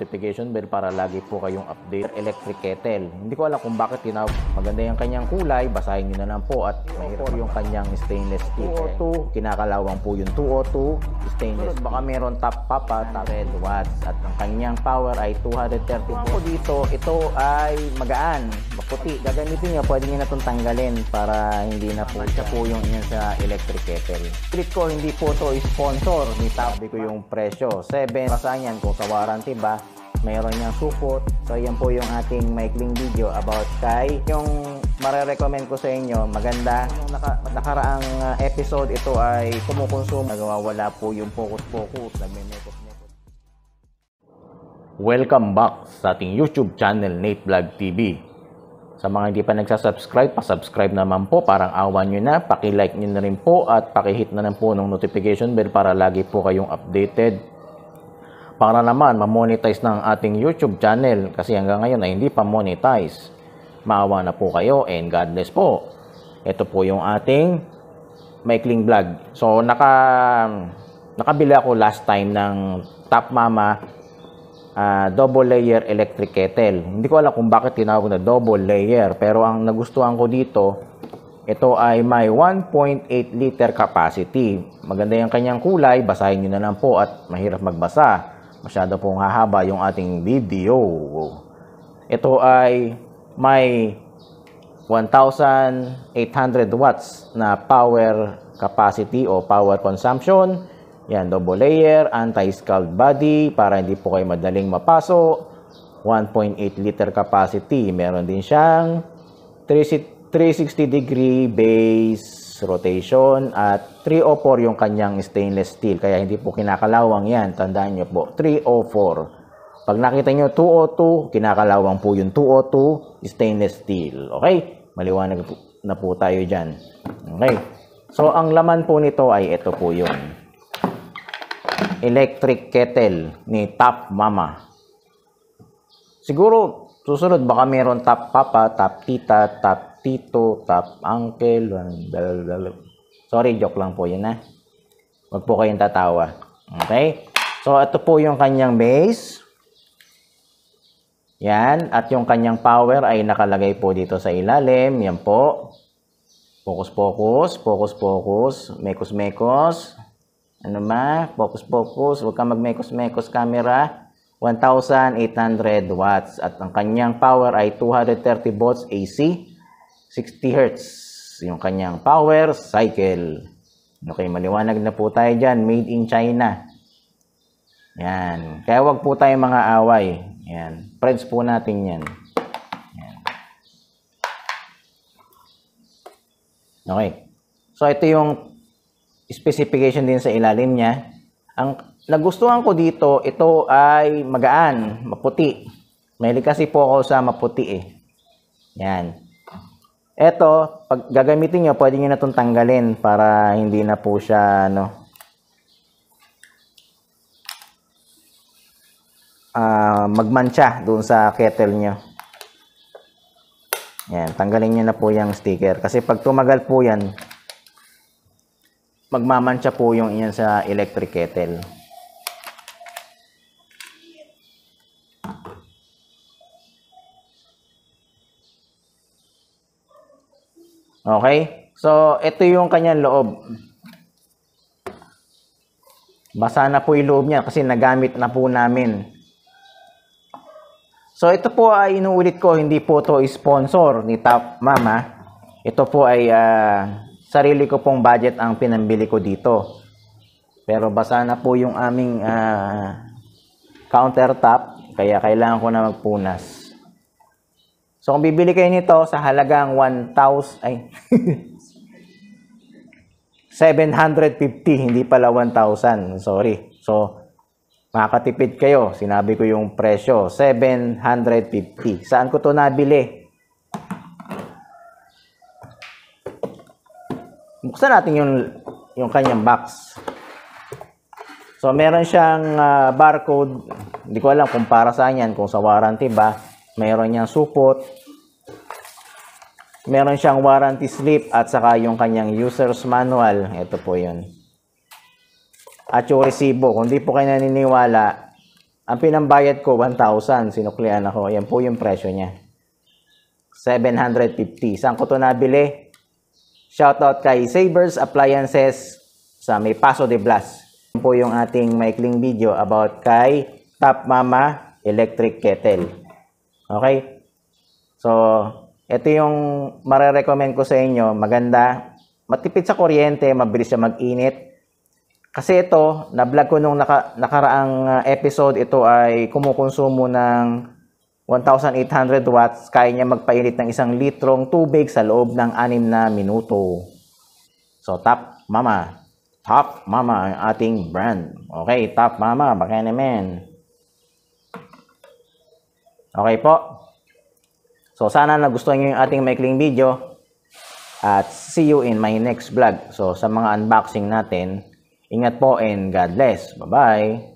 notification bell para lagi po kayong update. Electric kettle. Hindi ko alam kung bakit tinawag. Maganda yung kanyang kulay. Basahin nyo na lang po at mahirap yung kanyang stainless steel. 202. Kinakalawang po yung 202. Stainless. Baka meron top papa, 100 watts. At ang kanyang power ay 230 volts. Ako dito, ito ay magaan. Maputi. Gagamitin nyo. Pwede nyo na itong tanggalin para hindi na po siya po yung inyan sa electric kettle. Click ko, hindi po ito sponsor. Nitabi ko yung presyo. 7. Basahan yan kung sa warranty ba. Mayroon niyang support. So, yan po yung ating maikling video about kay yung marerecommend ko sa inyo. Maganda. Yung nakaraang episode, ito ay kumukonsumo. Nagawawala po yung focus. Nagme-mekos-mekos. Welcome back sa ating YouTube channel, Nate Vlog TV. Sa mga hindi pa nagsasubscribe, pasubscribe naman po. Parang awan nyo na. Paki-like nyo na rin po at paki-hit na rin po ng notification bell para lagi po kayong updated. Para naman ma-monetize ng ating YouTube channel kasi hanggang ngayon ay hindi pa monetize. Maawa na po kayo and God bless po. Ito po yung ating maikling vlog. So nakabili ako last time ng Top Mama double layer electric kettle. Hindi ko alam kung bakit tinawag na double layer, pero ang nagustuhan ko dito, ito ay may 1.8 liter capacity. Maganda yung kanyang kulay, basahin nyo na lang po at mahirap magbasa. Masyado pong hahaba yung ating video. Ito ay may 1,800 watts na power capacity o power consumption. Yan, double layer, anti-scald body para hindi po kayo madaling mapaso. 1.8 liter capacity. Meron din siyang 360 degree base rotation at 304 yung kanyang stainless steel. Kaya hindi po kinakalawang yan. Tandaan nyo po, 304. Pag nakita nyo 202, kinakalawang po yung 202 stainless steel. Okay? Maliwanag na po tayo dyan. Okay? So, ang laman po nito ay ito po yun. Electric kettle ni Top Mama. Siguro, susunod baka meron top papa, top tita, top tito, top uncle. Sorry, joke lang po yun ha. Huwag po kayong tatawa. Okay? So, ito po yung kanyang base. Yan. At yung kanyang power ay nakalagay po dito sa ilalim. Yan po. Focus, focus. Focus, focus. Mekos, mekos. Ano ma? Focus, focus. Huwag kang mag-mekos-mekos camera. 1,800 watts. At ang kanyang power ay 230 volts AC. 60 Hz. Yung kanyang power cycle. Okay, maliwanag na po tayo dyan. Made in China. Yan. Kaya wag po tayo mga away. Yan. Friends po natin yan. Yan. Okay. So, ito yung specification din sa ilalim niya. Ang nagustuhan ko dito, ito ay magaan, maputi. Mahilig kasi po ako sa maputi eh. Yan. Ito, pag gagamitin nyo, pwede nyo na itong tanggalin para hindi na po siya, magmancha doon sa kettle nyo. Yan, tanggalin nyo na po yung sticker. Kasi pag tumagal po yan, magmamantsa po yung iyan sa electric kettle. Okay? So, ito yung kanyang loob. Basa na po yung loob niya kasi nagamit na po namin. So, ito po ay inuulit ko, hindi po ito sponsor ni Top Mama. Ito po ay sarili ko pong budget ang pinambili ko dito. Pero basa na po yung aming countertop. Kaya kailangan ko na magpunas. So, kung bibili kayo nito sa halagang 750, hindi pala 1,000. Sorry. So, makakatipid kayo. Sinabi ko yung presyo. 750. Saan ko to nabili? Buksan natin yung kanyang box. So, meron siyang barcode. Hindi ko alam kung para saan yan, kung sa warranty ba. Meron niyang support. Meron siyang warranty slip at saka yung kanyang user's manual. Ito po yun. At yung resibo. Kung di po kayo naniniwala, Ang pinambayad ko, 1,000. Sinuklian ako. Yan po yung presyo niya. 750. Saan ko to nabili? Shoutout kay Sabers Appliances sa may Paso de Blas. Yan po yung ating maikling video about kay Top Mama Electric Kettle. Okay? So, ito yung marerecommend ko sa inyo. Maganda. Matipid sa kuryente. Mabilis siya mag-init. Kasi ito, na-vlog ko nung nakaraang episode, ito ay kumukonsumo ng 1,800 watts. Kaya niya magpainit ng 1 litrong tubig sa loob ng 6 na minuto. So, Top Mama. Top Mama ang ating brand. Okay, Top Mama. Baka naman. Okay po. So, sana nagustuhan nyo yung ating maikling video. At see you in my next vlog. So, sa mga unboxing natin, ingat po and God bless. Bye-bye.